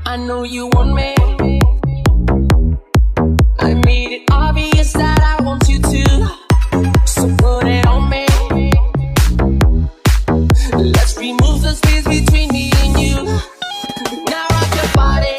I know you want me. I made it obvious that I want you to. So put it on me. Let's remove the space between me and you. Now rock your body.